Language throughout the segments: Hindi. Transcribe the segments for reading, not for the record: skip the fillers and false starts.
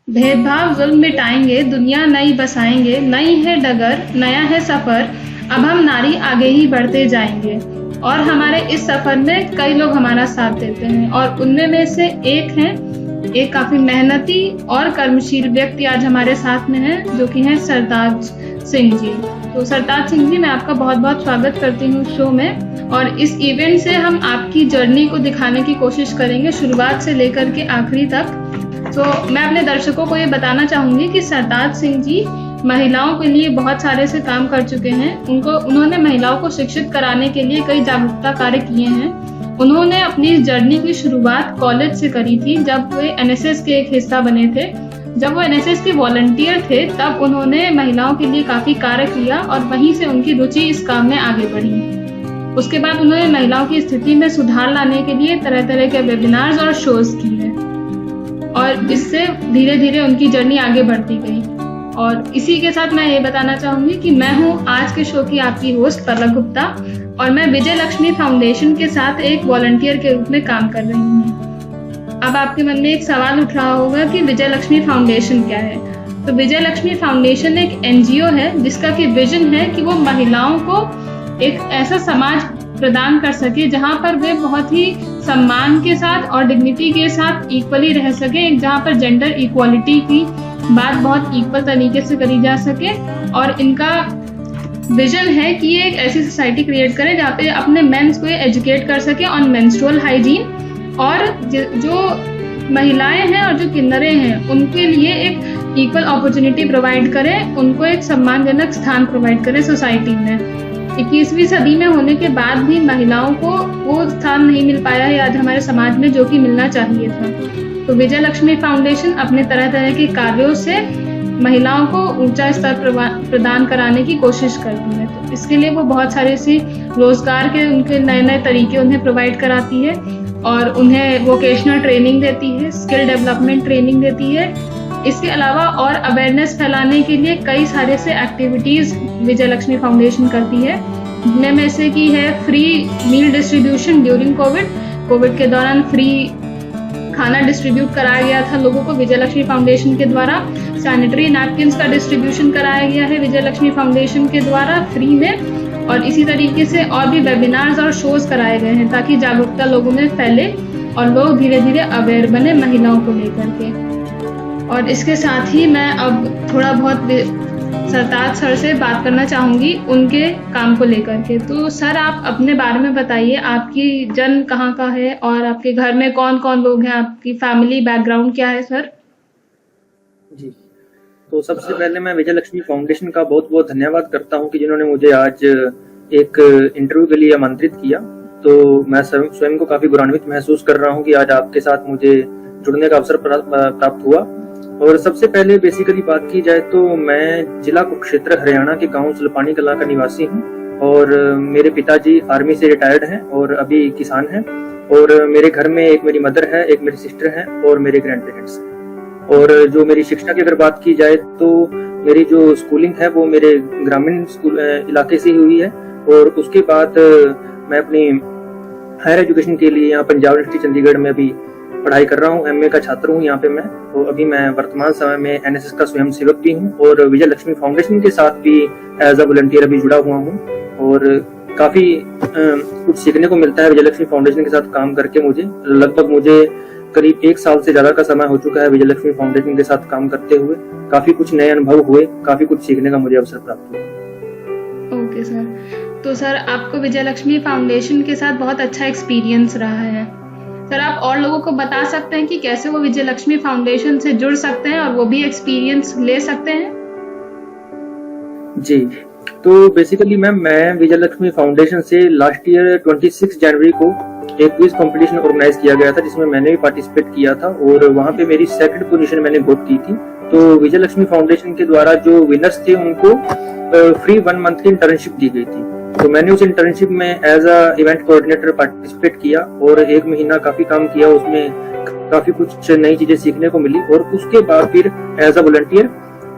भेदभाव जुल्म मिटाएंगे, दुनिया नई बसाएंगे, नई है डगर, नया है सफर, अब हम नारी आगे ही बढ़ते जाएंगे। और हमारे इस सफर में कई लोग हमारा साथ देते हैं और उनमें में से एक काफी मेहनती और कर्मशील व्यक्ति आज हमारे साथ में है, जो कि हैं सरताज सिंह जी। तो सरताज सिंह जी, मैं आपका बहुत बहुत स्वागत करती हूँ शो में। और इस इवेंट से हम आपकी जर्नी को दिखाने की कोशिश करेंगे, शुरुआत से लेकर के आखिरी तक। तो मैं अपने दर्शकों को ये बताना चाहूंगी कि सरताज सिंह जी महिलाओं के लिए बहुत सारे से काम कर चुके हैं। उन्होंने महिलाओं को शिक्षित कराने के लिए कई जागरूकता कार्य किए हैं। उन्होंने अपनी जर्नी की शुरुआत कॉलेज से करी थी, जब वे एनएसएस के एक हिस्सा बने थे। जब वो एनएसएस के वॉलंटियर थे, तब उन्होंने महिलाओं के लिए काफी कार्य किया और वहीं से उनकी रुचि इस काम में आगे बढ़ी। उसके बाद उन्होंने महिलाओं की स्थिति में सुधार लाने के लिए तरह तरह के वेबिनार्स और शोज किए और इससे धीरे धीरे उनकी जर्नी आगे बढ़ती गई। और इसी के साथ मैं ये बताना चाहूंगी कि मैं हूँ आज के शो की आपकी होस्ट पलक गुप्ता और मैं विजय लक्ष्मी फाउंडेशन के साथ एक वॉलंटियर के रूप में काम कर रही हूँ। अब आपके मन में एक सवाल उठ रहा होगा कि विजय लक्ष्मी फाउंडेशन क्या है। तो विजय लक्ष्मी फाउंडेशन एक एनजीओ है जिसका कि विजन है कि वो महिलाओं को एक ऐसा समाज प्रदान कर सके जहाँ पर वे बहुत ही सम्मान के साथ और डिग्निटी के साथ इक्वली रह सके, जहाँ पर जेंडर इक्वालिटी की बात बहुत इक्वल तरीके से करी जा सके। और इनका विजन है कि ये एक ऐसी सोसाइटी क्रिएट करे जहाँ पे अपने मेंस को एजुकेट कर सके ऑन मेंस्ट्रुअल हाइजीन, और जो महिलाएं हैं और जो किन्नरें हैं उनके लिए एक इक्वल अपॉर्चुनिटी प्रोवाइड करें, उनको एक सम्मानजनक स्थान प्रोवाइड करें सोसाइटी में। 21वीं सदी में होने के बाद भी महिलाओं को वो स्थान नहीं मिल पाया है आज हमारे समाज में जो कि मिलना चाहिए था। तो विजय लक्ष्मी फाउंडेशन अपने तरह तरह के कार्यों से महिलाओं को ऊंचा स्तर प्रदान कराने की कोशिश करती है। तो इसके लिए वो बहुत सारे सी रोजगार के उनके नए नए तरीके उन्हें प्रोवाइड कराती है और उन्हें वोकेशनल ट्रेनिंग देती है, स्किल डेवलपमेंट ट्रेनिंग देती है। इसके अलावा और अवेयरनेस फैलाने के लिए कई सारे से एक्टिविटीज विजय लक्ष्मी फाउंडेशन करती है, जिनमें में से की है free meal distribution during COVID के दौरान फ्री खाना डिस्ट्रीब्यूट कराया गया था लोगों को विजय लक्ष्मी फाउंडेशन के द्वारा। सैनिटरी नैपकिन्स का डिस्ट्रीब्यूशन कराया गया है विजय लक्ष्मी फाउंडेशन के द्वारा फ्री में। और इसी तरीके से और भी वेबिनार्स और शोज कराए गए हैं ताकि जागरूकता लोगों में फैले और लोग धीरे धीरे अवेयर बने महिलाओं को लेकर के। और इसके साथ ही मैं अब थोड़ा बहुत सरताज सर से बात करना चाहूँगी उनके काम को लेकर के। तो सर, आप अपने बारे में बताइए, आपकी जन्म कहाँ का है और आपके घर में कौन कौन लोग हैं, आपकी फैमिली बैकग्राउंड क्या है सर? जी, तो सबसे पहले मैं विजय लक्ष्मी फाउंडेशन का बहुत बहुत धन्यवाद करता हूँ कि जिन्होंने मुझे आज एक इंटरव्यू के लिए आमंत्रित किया। तो मैं स्वयं को काफ़ी गौरवान्वित महसूस कर रहा हूँ कि आज आपके साथ मुझे जुड़ने का अवसर प्राप्त हुआ। और सबसे पहले बेसिकली बात की जाए तो मैं जिला कुरुक्षेत्र हरियाणा के गांव सुलपानी कला का निवासी हूं और मेरे पिताजी आर्मी से रिटायर्ड हैं और अभी किसान हैं। और मेरे घर में एक मेरी मदर है, एक मेरी सिस्टर है और मेरे ग्रैंड पेरेंट्स हैं। और जो मेरी शिक्षा की अगर बात की जाए तो मेरी जो स्कूलिंग है वो मेरे ग्रामीण स्कूल इलाके से ही हुई है। और उसके बाद मैं अपनी हायर एजुकेशन के लिए यहाँ पंजाब यूनिवर्सिटी चंडीगढ़ में अभी पढ़ाई कर रहा हूँ, एमए का छात्र हूँ यहाँ पे मैं। तो अभी मैं वर्तमान समय में एनएसएस का स्वयं सेवक भी हूँ और विजय लक्ष्मी फाउंडेशन के साथ भी एज अ वॉलंटियर अभी जुड़ा हुआ हूँ। और काफी कुछ सीखने को मिलता है विजय लक्ष्मी फाउंडेशन के साथ काम करके। मुझे करीब 1 साल से ज्यादा का समय हो चुका है विजय लक्ष्मी फाउंडेशन के साथ काम करते हुए। काफी कुछ नए अनुभव हुए, काफी कुछ सीखने का मुझे अवसर प्राप्त हुआ। ओके सर, तो सर आपको विजय लक्ष्मी फाउंडेशन के साथ बहुत अच्छा एक्सपीरियंस रहा है। सर, आप और लोगों को बता सकते हैं कि कैसे वो विजय लक्ष्मी फाउंडेशन से जुड़ सकते हैं और वो भी एक्सपीरियंस ले सकते हैं? जी, तो बेसिकली मैं विजय लक्ष्मी फाउंडेशन से लास्ट ईयर 26 जनवरी को एक क्विज कंपटीशन ऑर्गेनाइज किया गया था जिसमें मैंने भी पार्टिसिपेट किया था और वहां पे मेरी सेकंड पोजीशन मैंने गोट की थी। तो विजय लक्ष्मी फाउंडेशन के द्वारा जो विनर्स थे उनको फ्री 1 मंथ की इंटर्नशिप दी गई थी। तो मैंने उस इंटर्नशिप में as a event coordinator participate किया और 1 महीना काफी काम किया, उसमें काफी कुछ नई चीजें सीखने को मिली। और उसके बाद फिर as a volunteer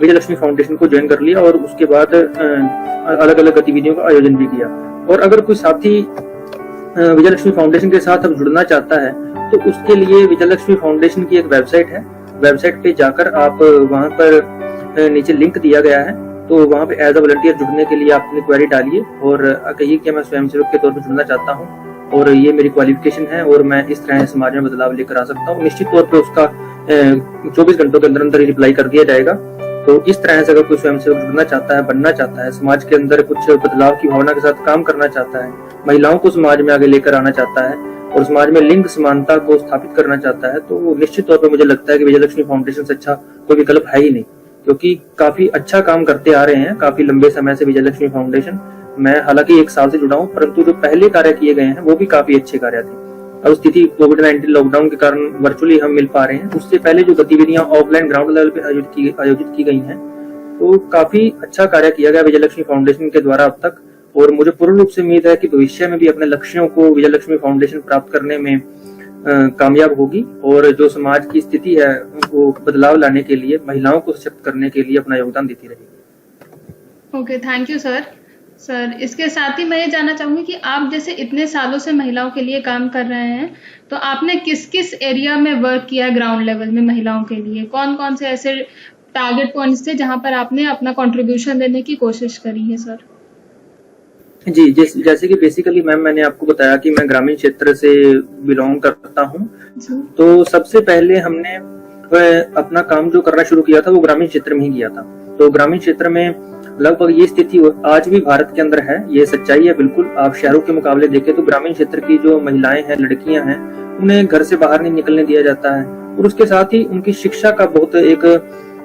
Vijay Lakshmi foundation को ज्वाइन कर लिया और उसके बाद अलग अलग गतिविधियों का आयोजन भी किया। और अगर कोई साथी विजय लक्ष्मी फाउंडेशन के साथ अब जुड़ना चाहता है तो उसके लिए विजय लक्ष्मी फाउंडेशन की एक वेबसाइट है वेबसाइट पे जाकर आप वहां पर नीचे लिंक दिया गया है, तो वहां पे एज अ वॉलंटियर जुड़ने के लिए आप अपनी क्वेरी डालिए और कहिए कि मैं स्वयंसेवक के तौर पर जुड़ना चाहता हूँ और ये मेरी क्वालिफिकेशन है और मैं इस तरह समाज में बदलाव लेकर आ सकता हूँ। निश्चित तौर पे उसका 24 घंटों के अंदर अंदर रिप्लाई कर दिया जाएगा। तो इस तरह से अगर कोई स्वयंसेवक जुड़ना चाहता है, बनना चाहता है, समाज के अंदर कुछ बदलाव की भावना के साथ काम करना चाहता है, महिलाओं को समाज में आगे लेकर आना चाहता है और समाज में लिंग समानता को स्थापित करना चाहता है, तो निश्चित तौर पर मुझे लगता है कि विजयलक्ष्मी फाउंडेशन से अच्छा कोई विकल्प है ही नहीं, क्योंकि काफी अच्छा काम करते आ रहे हैं काफी लंबे समय से विजयलक्ष्मी फाउंडेशन। मैं हालांकि 1 साल से जुड़ा हूं, परंतु जो पहले कार्य किए गए हैं वो भी काफी अच्छे कार्य थे। अब स्थिति कोविड-19 लॉकडाउन के कारण वर्चुअली हम मिल पा रहे हैं, उससे पहले जो गतिविधियां ऑफलाइन ग्राउंड लेवल पे आयोजित की गई हैं, तो काफी अच्छा कार्य किया गया विजयलक्ष्मी फाउंडेशन के द्वारा अब तक। और मुझे पूर्ण रूप से उम्मीद है कि भविष्य में भी अपने लक्ष्यों को विजयलक्ष्मी फाउंडेशन प्राप्त करने में कामयाब होगी और जो समाज की स्थिति है वो बदलाव लाने के लिए, महिलाओं को सशक्त करने के लिए अपना योगदान देती रहेगी। Okay, thank you sir. Sir, इसके साथ ही मैं ये जानना चाहूंगी कि आप जैसे इतने सालों से महिलाओं के लिए काम कर रहे हैं, तो आपने किस किस एरिया में वर्क किया है ग्राउंड लेवल में महिलाओं के लिए? कौन कौन से ऐसे टारगेट पॉइंट्स थे जहां पर आपने अपना कंट्रीब्यूशन देने की कोशिश करी है सर? जी, जैसे कि बेसिकली मैम मैंने आपको बताया कि मैं ग्रामीण क्षेत्र से बिलोंग करता हूँ, तो सबसे पहले हमने अपना काम जो करना शुरू किया था वो ग्रामीण क्षेत्र में ही किया था। तो ग्रामीण क्षेत्र में लगभग ये स्थिति आज भी भारत के अंदर है, ये सच्चाई है बिल्कुल। आप शहरों के मुकाबले देखें तो ग्रामीण क्षेत्र की जो महिलाएं हैं, लड़कियां हैं, उन्हें घर से बाहर नहीं निकलने दिया जाता है और उसके साथ ही उनकी शिक्षा का बहुत एक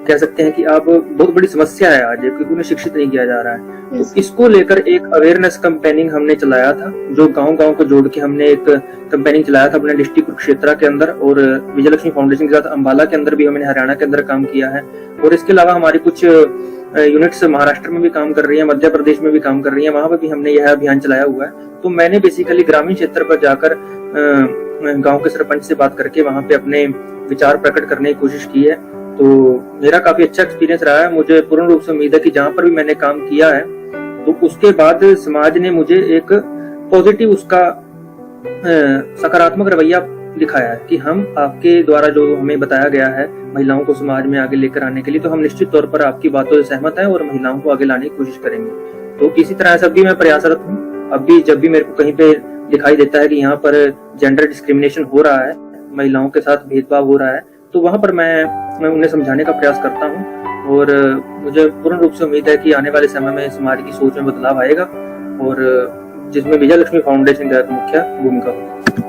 कह सकते हैं कि आप बहुत बड़ी समस्या है आज, क्योंकि उन्हें शिक्षित नहीं किया जा रहा है। तो इसको लेकर एक अवेयरनेस कैंपेनिंग हमने चलाया था, जो गांव-गांव को जोड़ के हमने एक कैंपेनिंग चलाया था अपने डिस्ट्रिक्ट कुरुक्षेत्र के अंदर, और विजयलक्ष्मी फाउंडेशन के साथ अंबाला के अंदर भी हमने हरियाणा के अंदर काम किया है। और इसके अलावा हमारी कुछ यूनिट्स महाराष्ट्र में भी काम कर रही है, मध्य प्रदेश में भी काम कर रही है, वहां पर भी हमने यह अभियान चलाया हुआ है। तो मैंने बेसिकली ग्रामीण क्षेत्र पर जाकर गांव के सरपंच से बात करके वहां पे अपने विचार प्रकट करने की कोशिश की है। तो मेरा काफी अच्छा एक्सपीरियंस रहा है। मुझे पूर्ण रूप से उम्मीद है कि जहां पर भी मैंने काम किया है तो उसके बाद समाज ने मुझे एक पॉजिटिव उसका सकारात्मक रवैया दिखाया है कि हम आपके द्वारा जो हमें बताया गया है महिलाओं को समाज में आगे लेकर आने के लिए, तो हम निश्चित तौर पर आपकी बातों से सहमत हैं और महिलाओं को आगे लाने की कोशिश करेंगे। तो इसी तरह से अब भी मैं प्रयासरत हूँ। अब भी जब भी मेरे को कहीं पे दिखाई देता है कि यहाँ पर जेंडर डिस्क्रिमिनेशन हो रहा है, महिलाओं के साथ भेदभाव हो रहा है, तो वहां पर मैं उन्हें समझाने का प्रयास करता हूं। और मुझे पूर्ण रूप से उम्मीद है कि आने वाले समय में समाज की सोच में बदलाव आएगा और जिसमें विजयलक्ष्मी फाउंडेशन का मुख्य भूमिका होगी।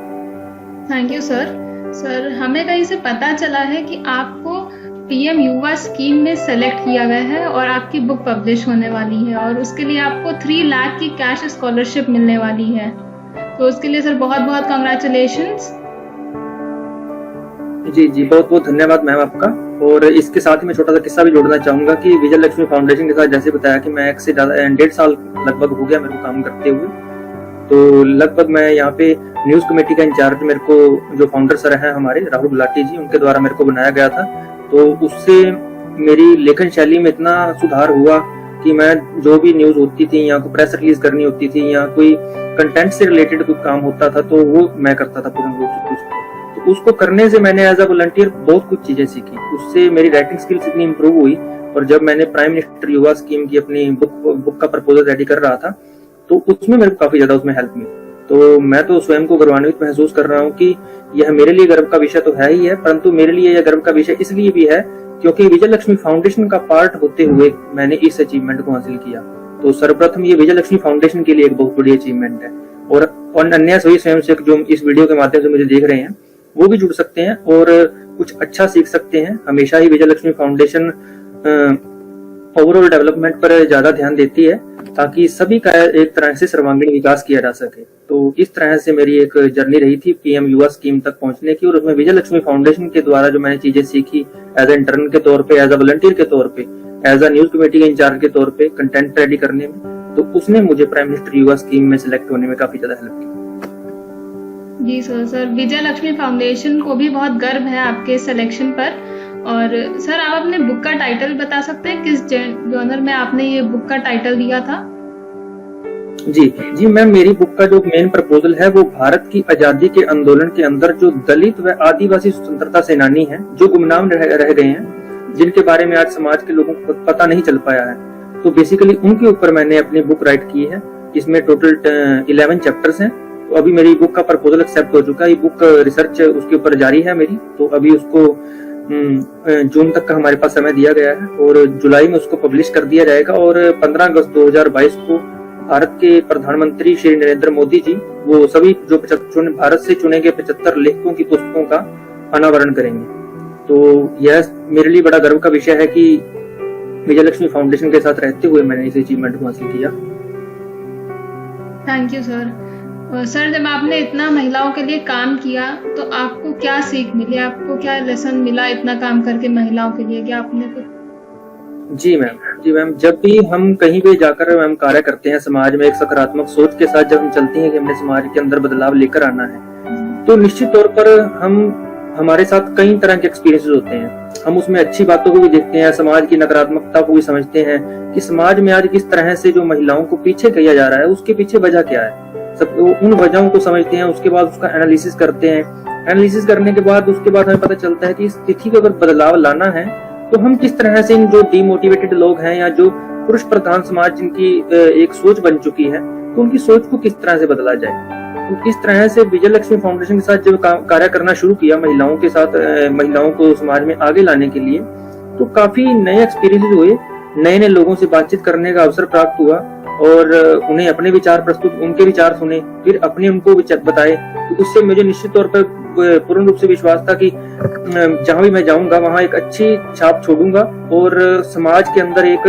Thank you sir. सर, हमें कहीं से पता चला है कि आपको पीएम युवा स्कीम में सेलेक्ट किया गया है और आपकी बुक पब्लिश होने वाली है और उसके लिए आपको 3 लाख की कैश स्कॉलरशिप मिलने वाली है। तो उसके लिए सर बहुत बहुत कंग्रेचुलेशंस। जी, बहुत बहुत धन्यवाद मैम आपका। और इसके साथ ही मैं छोटा सा किस्सा भी जोड़ना चाहूंगा कि विजयलक्ष्मी फाउंडेशन के साथ जैसे बताया कि मैं 1 से ज्यादा 1.5 साल लगभग हो गया मेरे को काम करते हुए। तो लगभग मैं यहाँ पे न्यूज कमेटी का इंचार्ज, मेरे को जो फाउंडर सर हैं हमारे राहुल गुलाटी जी, उनके द्वारा मेरे को बनाया गया था। तो उससे मेरी लेखन शैली में इतना सुधार हुआ कि मैं जो भी न्यूज होती थी या कोई प्रेस रिलीज करनी होती थी या कोई कंटेंट से रिलेटेड कोई काम होता था तो वो मैं करता था पूर्ण रूप से। तो उसको करने से मैंने एज अ वॉलंटियर बहुत कुछ चीजें सीखी, उससे मेरी राइटिंग स्किल्स इतनी इंप्रूव हुई। और जब मैंने प्राइम मिनिस्टर युवा स्कीम की अपनी बुक का प्रपोजल रेडी कर रहा था तो उसमें मेरे को काफी ज्यादा उसमें हेल्प मिली। तो मैं तो स्वयं को गौरवान्वित महसूस कर रहा हूँ कि यह मेरे लिए गर्व का विषय तो है ही है, परंतु मेरे लिए यह गर्व का विषय इसलिए भी है क्योंकि विजयलक्ष्मी फाउंडेशन का पार्ट होते हुए मैंने इस अचीवमेंट को हासिल किया। तो सर्वप्रथम ये विजयलक्ष्मी फाउंडेशन के लिए एक बहुत बड़ी अचीवमेंट है। और अन्य सभी स्वयंसेवक जो इस वीडियो के माध्यम से मुझे देख रहे हैं वो भी जुड़ सकते हैं और कुछ अच्छा सीख सकते हैं। हमेशा ही विजयलक्ष्मी फाउंडेशन ओवरऑल डेवलपमेंट पर ज्यादा ध्यान देती है ताकि सभी का एक तरह से सर्वांगीण विकास किया जा सके। तो इस तरह से मेरी एक जर्नी रही थी पीएम युवा स्कीम तक पहुंचने की, और उसमें विजयलक्ष्मी फाउंडेशन के द्वारा जो मैंने चीजें सीखी एज ए इंटर्न के तौर पे, एज ए वॉलंटियर के तौर पे, एज ए न्यूज कमेटी के इंचार्ज के तौर पे कंटेंट रेडी करने में, तो उसने मुझे प्राइम मिनिस्टर युवा स्कीम में सिलेक्ट होने में काफी ज्यादा हेल्प की। जी सर, विजयलक्ष्मी फाउंडेशन को भी बहुत गर्व है आपके सिलेक्शन पर। और सर, आप अपने बुक का टाइटल बता सकते हैं, किस जॉनर में आपने ये बुक का टाइटल दिया था? जी मैम, मेरी बुक का जो मेन प्रपोजल है वो भारत की आजादी के आंदोलन के अंदर जो दलित व आदिवासी स्वतंत्रता सेनानी हैं, जो गुमनाम रह गए हैं, जिनके बारे में आज समाज के लोगों को पता नहीं चल पाया है, तो बेसिकली उनके ऊपर मैंने अपनी बुक राइट की है। इसमें टोटल 11 चैप्टर्स हैं। तो अभी मेरी बुक का प्रपोजल एक्सेप्ट हो चुका है। ये बुक रिसर्च उसके ऊपर जारी है मेरी, तो अभी उसको जून तक का हमारे पास समय दिया गया है और जुलाई में उसको पब्लिश कर दिया जाएगा। और 15 अगस्त 2022 को भारत के प्रधानमंत्री श्री नरेंद्र मोदी जी वो सभी जो भारत से चुने गए 75 लेखकों की पुस्तकों का अनावरण करेंगे। तो यह मेरे लिए बड़ा गर्व का विषय है कि विजयलक्ष्मी फाउंडेशन के साथ रहते हुए मैंने इस अचीवमेंट को हासिल किया। Thank you sir. सर, जब आपने इतना महिलाओं के लिए काम किया तो आपको क्या सीख मिली, आपको क्या लेसन मिला इतना काम करके महिलाओं के लिए? क्या आपने कुछ? जी मैम, जब भी हम कहीं भी जाकर मैम कार्य करते हैं समाज में, एक सकारात्मक सोच के साथ जब हम चलते हैं कि हमने समाज के अंदर बदलाव लेकर आना है, तो निश्चित तौर पर हमारे साथ कई तरह के एक्सपीरियंसेस होते हैं। हम उसमें अच्छी बातों को भी देखते हैं, समाज की नकारात्मकता को भी समझते हैं कि समाज में आज किस तरह से जो महिलाओं को पीछे किया जा रहा है उसके पीछे वजह क्या है। सब उन वजहों को समझते हैं, उसके बाद उसका एनालिसिस करते हैं। एनालिसिस करने के बाद उसके बाद हमें पता चलता है कि इस स्थिति को अगर बदलाव लाना है तो हम किस तरह से इन जो डीमोटिवेटेड लोग हैं या जो पुरुष प्रधान समाज जिनकी एक सोच बन चुकी है, तो उनकी सोच को किस तरह से बदला जाए। तो इस तरह से विजयलक्ष्मी फाउंडेशन के साथ जब कार्य करना शुरू किया महिलाओं के साथ, महिलाओं को समाज में आगे लाने के लिए, तो काफी नए एक्सपीरियंस हुए, नए नए लोगों से बातचीत करने का अवसर प्राप्त हुआ और उन्हें अपने विचार प्रस्तुत, उनके विचार सुने, फिर अपने उनको बताए। तो उससे मुझे निश्चित तौर पर पूर्ण रूप से विश्वास था कि जहां भी मैं जाऊंगा वहां एक अच्छी छाप छोड़ूंगा और समाज के अंदर एक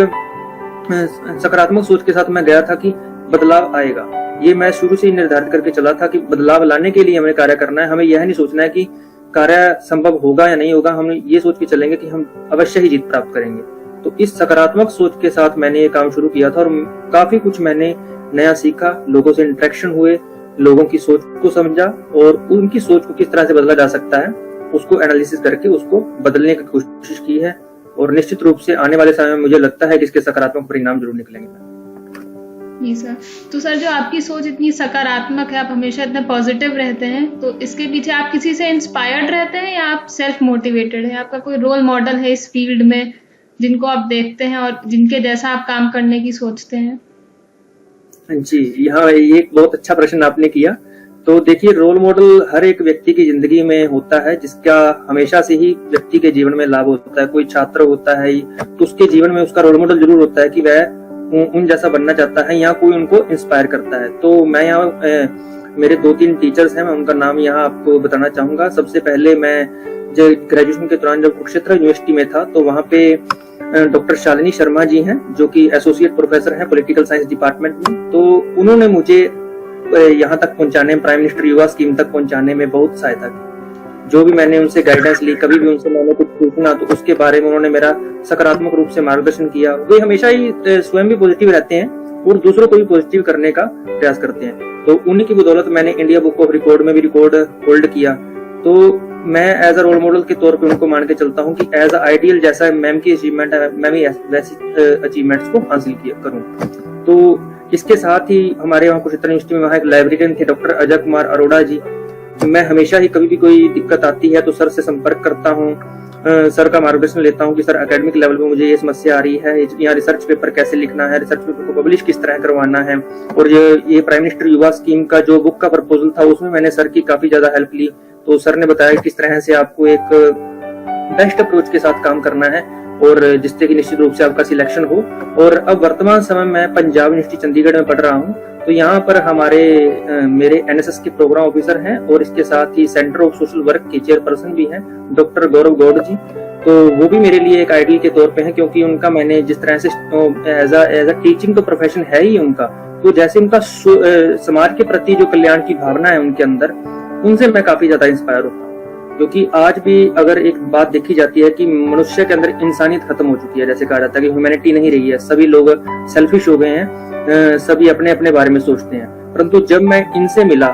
सकारात्मक सोच के साथ मैं गया था कि बदलाव आएगा। ये मैं शुरू से ही निर्धारित करके चला था कि बदलाव लाने के लिए हमें कार्य करना है। हमें यह नहीं सोचना है कि कार्य संभव होगा या नहीं होगा, हम ये सोच के चलेंगे कि हम अवश्य ही जीत प्राप्त करेंगे। तो इस सकारात्मक सोच के साथ मैंने ये काम शुरू किया था और काफी कुछ मैंने नया सीखा, लोगों से इंटरेक्शन हुए, लोगों की सोच को समझा और उनकी सोच को किस तरह से बदला जा सकता है उसको एनालिसिस करके उसको बदलने की कोशिश की है। और निश्चित रूप से आने वाले समय में मुझे लगता है कि इसके सकारात्मक परिणाम जरूर निकलेंगे। जी सर। तो सर, जो आपकी सोच इतनी सकारात्मक है, आप हमेशा इतने पॉजिटिव रहते हैं, तो इसके पीछे आप किसी से इंस्पायर्ड रहते हैं या आप सेल्फ मोटिवेटेड हैं? आपका कोई रोल मॉडल है इस फील्ड में जिनको आप देखते हैं और जिनके जैसा आप काम करने की सोचते हैं? जी, यहाँ ये बहुत अच्छा प्रश्न आपने किया। तो देखिए, रोल मॉडल हर एक व्यक्ति की जिंदगी में होता है जिसका हमेशा से ही व्यक्ति के जीवन में लाभ होता है। कोई छात्र होता है तो उसके जीवन में उसका रोल मॉडल जरूर होता है कि वह उन जैसा बनना चाहता है या कोई उनको इंस्पायर करता है। तो मैं यहाँ मेरे 2-3 टीचर्स हैं, मैं उनका नाम यहाँ आपको बताना चाहूंगा। सबसे पहले मैं जब ग्रेजुएशन के दौरान जब कुरुक्षेत्र यूनिवर्सिटी में था तो वहाँ पे डॉक्टर शालिनी शर्मा जी हैं जो कि एसोसिएट प्रोफेसर हैं पॉलिटिकल साइंस डिपार्टमेंट में। तो उन्होंने मुझे यहाँ तक पहुंचाने में, प्राइम मिनिस्टर युवा स्कीम तक पहुंचाने में बहुत सहायता की। जो भी मैंने उनसे गाइडेंस ली, कभी भी उनसे मैंने कुछ पूछना तो उसके बारे में उन्होंने मेरा सकारात्मक रूप से मार्गदर्शन किया। वे हमेशा ही स्वयं भी पॉजिटिव रहते हैं और दूसरों को भी पॉजिटिव करने का प्रयास करते हैं। तो उन्हीं की बदौलत मैंने इंडिया बुक ऑफ रिकॉर्ड में भी रिकॉर्ड होल्ड किया। तो मैं एज अ रोल मॉडल के तौर पे उनको मान के चलता हूँ कि एज अ आइडियल जैसा मैम की अचीवमेंट है, मैं भी वैसी अचीवमेंट्स को हासिल करूँ। तो इसके साथ ही हमारे वहाँ कुरुक्षेत्र यूनिवर्सिटी में वहाँ एक लाइब्रेरियन थे डॉक्टर अजय कुमार अरोड़ा जी। मैं हमेशा ही कभी भी कोई दिक्कत आती है तो सर से संपर्क करता हूँ, सर का मार्गदर्शन लेता हूँ कि सर एकेडमिक लेवल पे मुझे ये समस्या आ रही है, यहाँ रिसर्च पेपर कैसे लिखना है, रिसर्च पेपर को पब्लिश किस तरह करवाना है। और ये प्राइम मिनिस्टर युवा स्कीम का जो बुक का प्रपोजल था उसमें मैंने सर की काफी ज्यादा हेल्प ली। तो सर ने बताया किस तरह से आपको एक बेस्ट अप्रोच के साथ काम करना है और जिससे कि निश्चित रूप से आपका सिलेक्शन हो। और अब वर्तमान समय में पंजाब यूनिवर्सिटी चंडीगढ़ में पढ़ रहा हूँ। तो यहाँ पर मेरे एनएसएस के प्रोग्राम ऑफिसर हैं और इसके साथ ही सेंटर ऑफ सोशल वर्क के चेयरपर्सन भी हैं डॉक्टर गौरव गौड़ जी। तो वो भी मेरे लिए एक आइडियल के तौर पे हैं क्योंकि उनका मैंने जिस तरह से एज अ टीचिंग तो प्रोफेशन है ही उनका, तो जैसे उनका समाज के प्रति जो कल्याण की भावना है उनके अंदर, उनसे मैं काफी ज्यादा इंस्पायर होता हूँ। क्योंकि आज भी अगर एक बात देखी जाती है कि मनुष्य के अंदर इंसानियत खत्म हो चुकी है, जैसे कहा जाता है कि ह्यूमैनिटी नहीं रही है, सभी लोग सेल्फिश हो गए हैं, सभी अपने अपने बारे में सोचते हैं। परंतु जब मैं इनसे मिला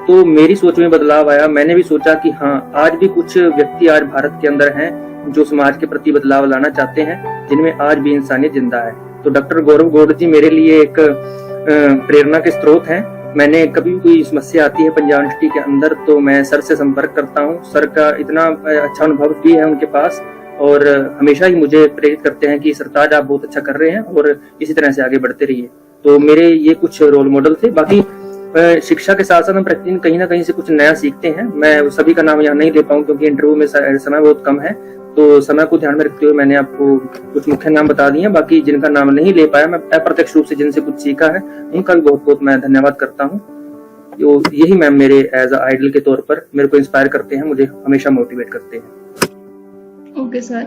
तो मेरी सोच में बदलाव आया। मैंने भी सोचा कि हाँ, आज भी कुछ व्यक्ति आज भारत के अंदर हैं जो समाज के प्रति बदलाव लाना चाहते हैं, जिनमें आज भी इंसानियत जिंदा है। तो डॉक्टर गौरव गौड़ जी मेरे लिए एक प्रेरणा के स्रोत हैं। मैंने कभी भी कोई समस्या आती है पंजाब यूनिवर्सिटी के अंदर तो मैं सर से संपर्क करता हूँ। सर का इतना अच्छा अनुभव भी है उनके पास और हमेशा ही मुझे प्रेरित करते हैं कि सरताज आप बहुत अच्छा कर रहे हैं और इसी तरह से आगे बढ़ते रहिए। तो मेरे ये कुछ रोल मॉडल थे। बाकी शिक्षा के साथ साथ हम प्रतिदिन कहीं ना कहीं से कुछ नया सीखते हैं। मैं सभी का नाम यहाँ नहीं ले पाऊँ क्योंकि इंटरव्यू में समय बहुत कम है, तो समय को ध्यान में रखते हुए मैंने आपको कुछ मुख्य नाम बता दिए। बाकी जिनका नाम नहीं ले पाया, मैं अप्रत्यक्ष रूप से जिनसे कुछ सीखा है उनका भी बहुत बहुत मैं धन्यवाद करता हूँ। तो यही मैम मेरे एज अ आइडल के तौर पर मेरे को इंस्पायर करते हैं, मुझे हमेशा मोटिवेट करते हैं। ओके सर,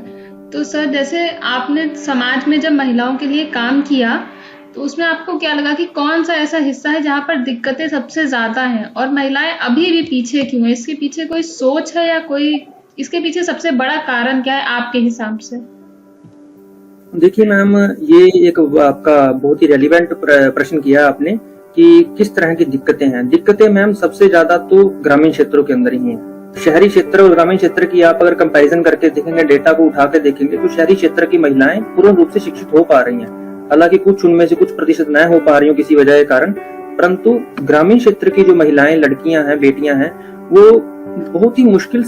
तो सर जैसे आपने समाज में जब महिलाओं के लिए काम किया तो उसमें आपको क्या लगा कि कौन सा ऐसा हिस्सा है जहाँ पर दिक्कतें सबसे ज्यादा हैं और महिलाएं अभी भी पीछे क्यों है? इसके पीछे कोई सोच है या कोई इसके पीछे सबसे बड़ा कारण क्या है आपके हिसाब से? देखिए मैम, ये एक आपका बहुत ही रेलिवेंट प्रश्न किया आपने कि किस तरह की दिक्कतें हैं। दिक्कतें मैम सबसे ज्यादा तो ग्रामीण क्षेत्रों के अंदर ही हैं। शहरी क्षेत्र और ग्रामीण क्षेत्र की आप अगर कंपैरिजन करके देखेंगे, डेटा को उठा के देखेंगे तो शहरी क्षेत्र की महिलाएं पूर्ण रूप से शिक्षित हो पा रही हैं। हालांकि कुछ उनमें से कुछ प्रतिशत न हो पा रही हो किसी वजह के कारण, परंतु ग्रामीण क्षेत्र की जो महिलाएं, लड़कियां हैं, बेटियां हैं, वो बहुत ही मुश्किल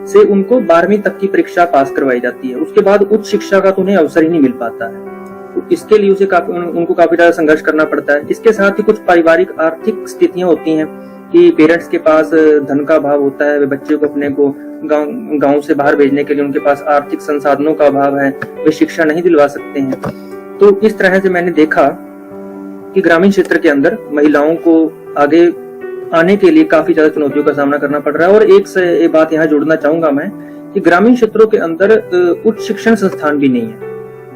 से उनको 12वीं तक की परीक्षा पास करवाई जाती है। उसके बाद उच्च शिक्षा का तो उन्हें अवसर ही नहीं मिल पाता है। तो इसके लिए उनको काफी ज्यादा संघर्ष करना पड़ता है। इसके साथ ही कुछ पारिवारिक आर्थिक स्थितियां होती हैं कि पेरेंट्स के पास धन का अभाव होता है, वे बच्चे को अपने को गांव से बाहर भेजने के लिए उनके पास आर्थिक संसाधनों का अभाव है, वे शिक्षा नहीं दिलवा सकते हैं। तो इस तरह से मैंने देखा कि ग्रामीण क्षेत्र के अंदर महिलाओं को आगे आने के लिए काफी ज्यादा चुनौतियों का सामना करना पड़ रहा है। और एक बात यहाँ जोड़ना चाहूंगा मैं कि ग्रामीण क्षेत्रों के अंदर उच्च शिक्षण संस्थान भी नहीं है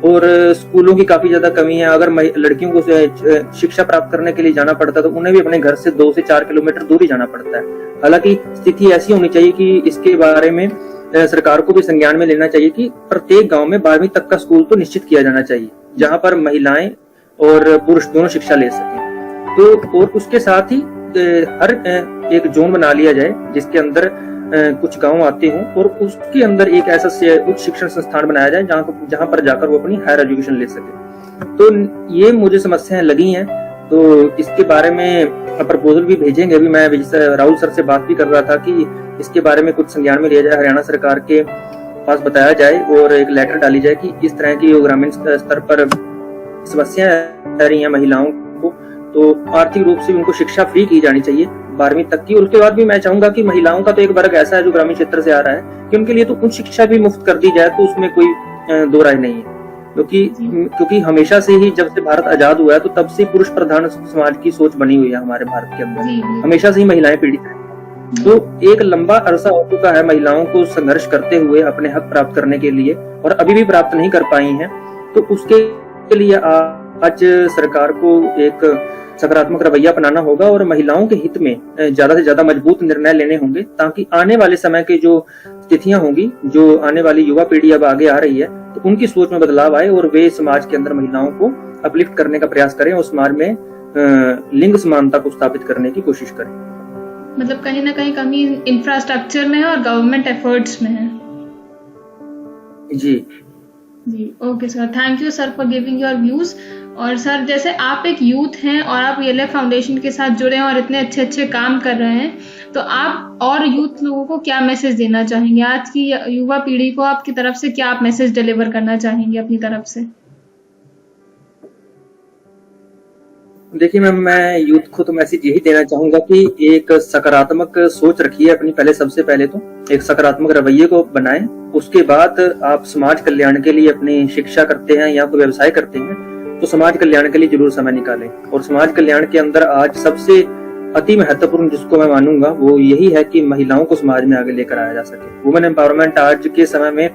और स्कूलों की काफी ज्यादा कमी है। अगर लड़कियों को शिक्षा प्राप्त करने के लिए जाना पड़ता है तो उन्हें भी अपने घर से 2 से 4 किलोमीटर दूर ही जाना पड़ता है। हालांकि स्थिति ऐसी होनी चाहिए कि इसके बारे में सरकार को भी संज्ञान में लेना चाहिए कि प्रत्येक गांव में 12वीं तक का स्कूल तो निश्चित किया जाना चाहिए, जहां पर महिलाएं और पुरुष दोनों शिक्षा ले सकें। तो और उसके साथ ही हर एक जोन बना लिया जाए जिसके अंदर कुछ गांव आते हों और उसके अंदर एक ऐसा उच्च शिक्षण संस्थान बनाया जाए जहां पर जाकर वो अपनी हायर एजुकेशन ले सके। तो ये मुझे समस्याएं लगी हैं, तो इसके बारे में प्रपोजल भी भेजेंगे। अभी मैं राहुल सर से बात भी कर रहा था कि इसके बारे में कुछ संज्ञान में लिया जाए, हरियाणा सरकार के पास बताया जाए और एक लेटर डाली जाए कि इस तरह की ग्रामीण स्तर पर समस्याएं आ रही हैं महिलाओं को, तो आर्थिक रूप से उनको शिक्षा फ्री की जानी चाहिए 12वीं तक की। उसके बाद भी मैं चाहूंगा कि महिलाओं का तो एक वर्ग ऐसा है जो ग्रामीण क्षेत्र से आ रहा है कि उनके लिए तो उच्च शिक्षा भी मुफ्त कर दी जाए, तो उसमें कोई दो राय नहीं है। क्योंकि हमेशा से ही जब से भारत आजाद हुआ है तो तब से पुरुष प्रधान समाज की सोच बनी हुई है हमारे भारत के अंदर। हमेशा से ही महिलाएं पीड़ित हैं। तो एक लंबा अरसा हो चुका है महिलाओं को संघर्ष करते हुए अपने हक प्राप्त करने के लिए और अभी भी प्राप्त नहीं कर पाई हैं। तो उसके लिए आज सरकार को एक सकारात्मक रवैया अपनाना होगा और महिलाओं के हित में ज्यादा से ज्यादा मजबूत निर्णय लेने होंगे, ताकि आने वाले समय के जो स्थितियां होंगी, जो आने वाली युवा पीढ़ी अब आगे आ रही है, तो उनकी सोच में बदलाव आए और वे समाज के अंदर महिलाओं को अपलिफ्ट करने का प्रयास करें और समाज में लिंग समानता को स्थापित करने की कोशिश करें। मतलब कहीं ना कहीं कमी इंफ्रास्ट्रक्चर में है और गवर्नमेंट एफर्ट्स में है। जी okay sir, thank you sir for giving your views. और सर जैसे आप एक यूथ हैं और आप रियल फाउंडेशन के साथ जुड़े हैं और इतने अच्छे अच्छे काम कर रहे हैं, तो आप और यूथ लोगों को क्या मैसेज देना चाहेंगे? आज की युवा पीढ़ी को आपकी तरफ से क्या आप मैसेज डिलीवर करना चाहेंगे अपनी तरफ से? देखिए मैम, मैं यूथ को तो मैसेज यही देना चाहूंगा कि एक सकारात्मक सोच रखिए अपनी। सबसे पहले तो एक सकारात्मक रवैये को बनाएं। उसके बाद आप समाज कल्याण के लिए अपनी शिक्षा करते हैं या कोई व्यवसाय करते हैं तो समाज कल्याण के लिए जरूर समय निकालें। और समाज कल्याण के अंदर आज सबसे अति महत्वपूर्ण जिसको मैं मानूंगा वो यही है कि महिलाओं को समाज में आगे लेकर आया जा सके। वुमेन एम्पावरमेंट आज के समय में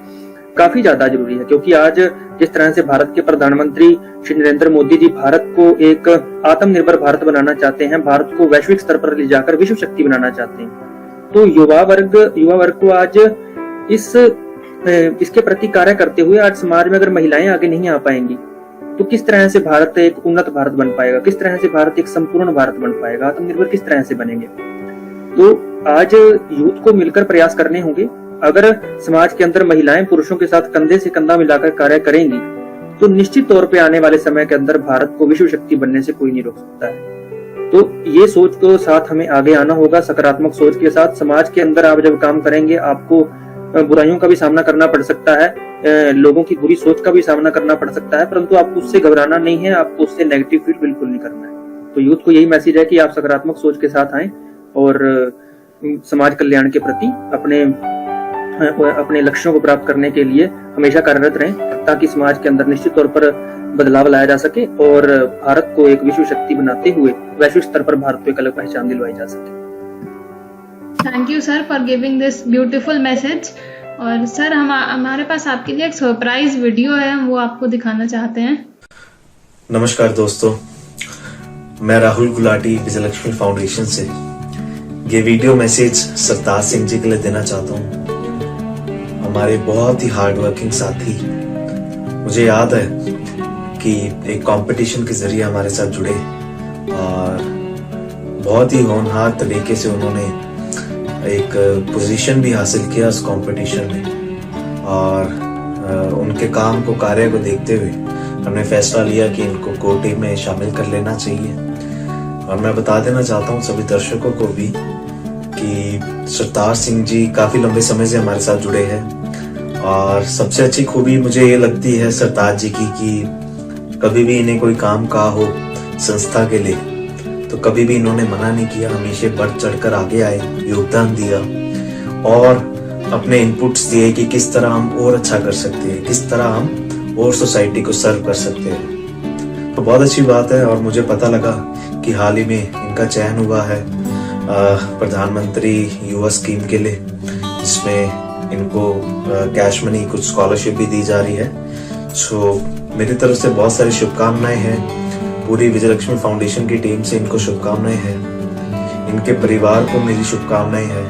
काफी ज्यादा जरूरी है, क्योंकि आज जिस तरह से भारत के प्रधानमंत्री श्री नरेंद्र मोदी जी भारत को एक आत्मनिर्भर भारत बनाना चाहते हैं, भारत को वैश्विक स्तर पर ले जाकर विश्व शक्ति बनाना चाहते हैं, तो युवा वर्ग को आज इसके प्रति कार्य करते हुए आज समाज में अगर महिलाएं आगे नहीं आ पाएंगी तो किस तरह से भारत एक उन्नत भारत बन पाएगा, किस तरह से भारत एक संपूर्ण भारत बन पाएगा, आत्मनिर्भर किस तरह से बनेंगे। तो आज यूथ को मिलकर प्रयास करने होंगे। अगर समाज के अंदर महिलाएं पुरुषों के साथ कंधे से कंधा मिलाकर कार्य करेंगी तो निश्चित तौर पे आने वाले समय के अंदर भारत को विश्व शक्ति बनने से कोई नहीं रोक सकता है। तो ये सोच को साथ हमें आगे आना होगा, सकारात्मक सोच के साथ। समाज के अंदर आप जब काम करेंगे आपको बुराइयों का भी सामना करना पड़ सकता है, लोगों की बुरी सोच का भी सामना करना पड़ सकता है, परंतु आपको उससे घबराना नहीं है, आपको उससे नेगेटिव फील बिल्कुल नहीं करना है। तो यूथ को यही मैसेज है कि आप सकारात्मक सोच के साथ आएं और समाज कल्याण के प्रति अपने लक्ष्यों को प्राप्त करने के लिए हमेशा कार्यरत रहें, ताकि समाज के अंदर निश्चित तौर पर बदलाव लाया जा सके और भारत को एक विश्व शक्ति बनाते हुए वैश्विक स्तर पर भारत को एक अलग पहचान दिलवाई जा सके। Thank you sir for giving this beautiful message. और सर हमारे पास आपके लिए एक सरप्राइज वीडियो है, हम वो आपको दिखाना चाहते हैं। नमस्कार दोस्तों, मैं राहुल गुलाटी विजयलक्ष्मी फाउंडेशन से ये वीडियो मैसेज सरताज सिंह जी के लिए देना चाहता हूँ। हमारे बहुत ही हार्ड वर्किंग साथी, मुझे याद है कि एक कंपटीशन के जरिए हमारे साथ जुड़े और बहुत ही होनहार तरीके से उन्होंने एक पोजीशन भी हासिल किया उस कंपटीशन में। और उनके काम को, कार्य को देखते हुए हमने फैसला लिया कि इनको कोटे में शामिल कर लेना चाहिए। और मैं बता देना चाहता हूँ सभी दर्शकों को भी कि सरताज सिंह जी काफी लंबे समय से हमारे साथ जुड़े हैं और सबसे अच्छी खूबी मुझे ये लगती है सरताज जी की कि कभी भी इन्हें कोई काम कहा हो संस्था के लिए तो कभी भी इन्होंने मना नहीं किया, हमेशा बढ़ चढ़कर आगे आए, योगदान दिया और अपने इनपुट्स दिए कि किस तरह हम और अच्छा कर सकते हैं, किस तरह हम और सोसाइटी को सर्व कर सकते हैं। तो बहुत अच्छी बात है। और मुझे पता लगा कि हाल ही में इनका चयन हुआ है प्रधानमंत्री युवा स्कीम के लिए, जिसमें इनको कैश मनी, कुछ स्कॉलरशिप भी दी जा रही है। सो मेरी तरफ से बहुत सारी शुभकामनाएं हैं, पूरी विजयलक्ष्मी फाउंडेशन की टीम से इनको शुभकामनाएं हैं, इनके परिवार को मेरी शुभकामनाएं हैं।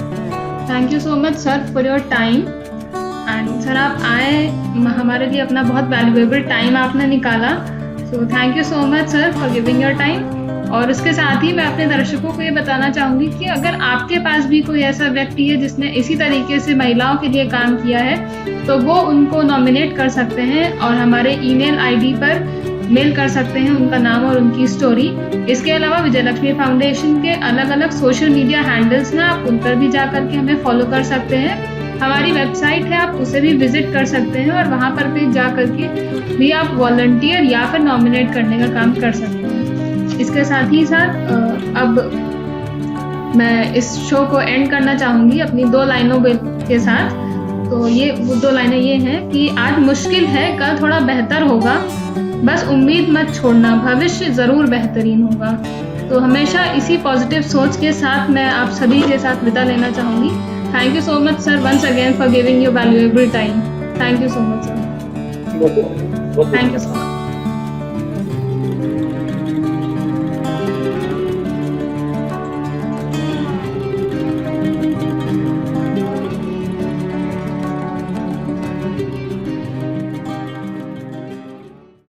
Thank you so much sir for your time. And sir आप आए, हमारे लिए अपना बहुत वैल्यूएबल टाइम आपने निकाला, so thank you so much sir for giving your time. और उसके साथ ही मैं अपने दर्शकों को ये बताना चाहूँगी कि अगर आपके पास भी कोई ऐसा व्यक्ति है जिसने इसी तरीके से महिलाओं के लिए काम किया है तो वो उनको नॉमिनेट कर सकते हैं और हमारे ईमेल आईडी पर मेल कर सकते हैं उनका नाम और उनकी स्टोरी। इसके अलावा विजयलक्ष्मी फाउंडेशन के अलग अलग सोशल मीडिया हैंडल्स में आप उन पर भी जाकर के हमें फॉलो कर सकते हैं। हमारी वेबसाइट है, आप उसे भी विजिट कर सकते हैं और वहाँ पर भी जा करके भी आप वॉलंटियर या फिर नॉमिनेट करने का काम कर सकते हैं। इसके साथ ही साथ अब मैं इस शो को एंड करना चाहूँगी अपनी 2 लाइनों के साथ। तो ये वो 2 लाइनें ये हैं कि आज मुश्किल है, कल थोड़ा बेहतर होगा, बस उम्मीद मत छोड़ना, भविष्य ज़रूर बेहतरीन होगा। तो हमेशा इसी पॉजिटिव सोच के साथ मैं आप सभी के साथ विदा लेना चाहूँगी। Thank you so much sir once again for giving your valuable time. Thank you so much sir. Thank you so much.